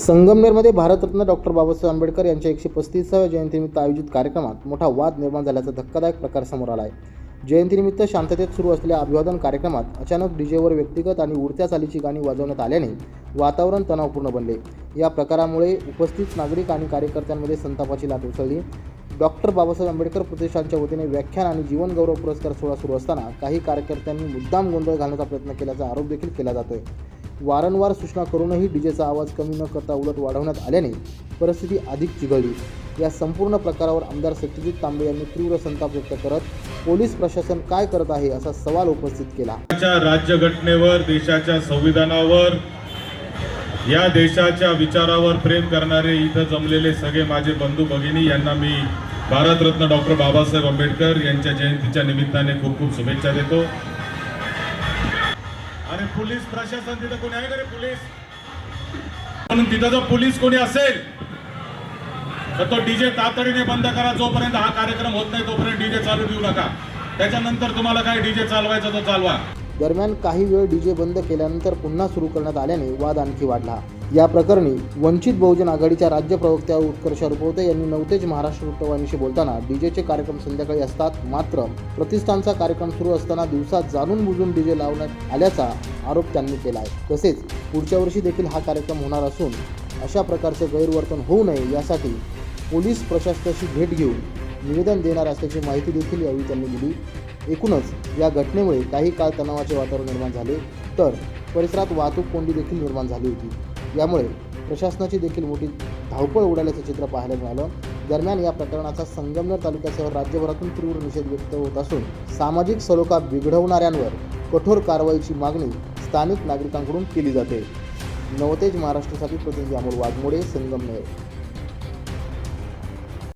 संगमनेरमध्ये भारतरत्न डॉक्टर बाबासाहेब आंबेडकर यांच्या 135व्या जयंतीनिमित्त आयोजित कार्यक्रमात मोठा वाद निर्माण झाल्याचा धक्कादायक प्रकार समोर आला आहे। जयंतीनिमित्त शांततेत सुरू असलेल्या अभिवादन कार्यक्रमात अचानक डीजेवर व्यक्तिगत आणि उडत्या चालीची गाणी वाजवण्यात आल्याने वातावरण तणावपूर्ण बनले। या प्रकारामुळे उपस्थित नागरिक आणि कार्यकर्त्यांमध्ये संतापाची लाट उसळली। डॉक्टर बाबासाहेब आंबेडकर प्रतिष्ठानच्या वतीने व्याख्यान आणि जीवन गौरव पुरस्कार सोहळा सुरू असताना काही कार्यकर्त्यांनी मुद्दाम गोंधळ घालण्याचा प्रयत्न केल्याचा आरोप देखील केला जातोय। वारंवार सूचना करूनही डीजेचा आवाज कमी न करता उलट वाढवण्यात आल्याने परिस्थिती अधिक चिघळली। या संपूर्ण प्रकारावर आमदार सत्यजित तांबे यांनी तीव्र संताप व्यक्त करत पोलीस प्रशासन काय करत आहे असा सवाल उपस्थित केला। राज्यघटनेवर, देशाच्या संविधानावर, या देशाच्या विचारावर प्रेम करणारे इथं जमलेले सगळे माझे बंधू भगिनी यांना मी भारतरत्न डॉक्टर बाबासाहेब आंबेडकर यांच्या जयंतीच्या निमित्ताने खूप खूप शुभेच्छा देतो। आणि पोलीस प्रशासन तिथं कोणी आहे का रे? पोलीस म्हणून तिथं जर पोलीस कोणी असेल तर तो डीजे तातडीने बंद करा। जोपर्यंत हा कार्यक्रम होत नाही तोपर्यंत डीजे चालू देऊ नका। त्याच्यानंतर तुम्हाला काय डीजे चालवायचा तो चालवा। दरम्यान काही वेळ डीजे बंद केल्यानंतर पुन्हा सुरू करण्यात आल्याने वाद आणखी वाढला। या प्रकरणी वंचित बहुजन आघाडीच्या राज्य प्रवक्त्या उत्कर्ष रुपवते यांनी नवतेज महाराष्ट्र वृत्तवाहिनीशी बोलताना डीजेचे कार्यक्रम संध्याकाळी असतात, मात्र प्रतिष्ठानचा कार्यक्रम सुरू असताना दिवसात जाणून बुजून डीजे लावण्यात आल्याचा आरोप त्यांनी केला आहे। तसेच पुढच्या वर्षी देखील हा कार्यक्रम होणार असून अशा प्रकारचे गैरवर्तन होऊ नये यासाठी पोलीस प्रशासनाशी भेट घेऊन निवेदन देणार असल्याची माहिती देखील यावेळी त्यांनी दिली। एकूणच या घटनेमुळे काही काळ तणावाचे वातावरण निर्माण झाले तर परिसरात वाहतूक कोंडी देखील निर्माण झाली होती। यामुळे प्रशासनाची देखील मोठी धावपळ उडाल्याचे चित्र पाहायला मिळालं। दरम्यान या प्रकरणाचा संगमनेर तालुक्यासह राज्यभरातून तीव्र निषेध व्यक्त होत असून सामाजिक सलोखा बिघडवणाऱ्यांवर कठोर कारवाईची मागणी स्थानिक नागरिकांकडून केली जाते। नवतेज महाराष्ट्रासाठी प्रतिनिधी अमोल वाघमोडे, संगमनेर।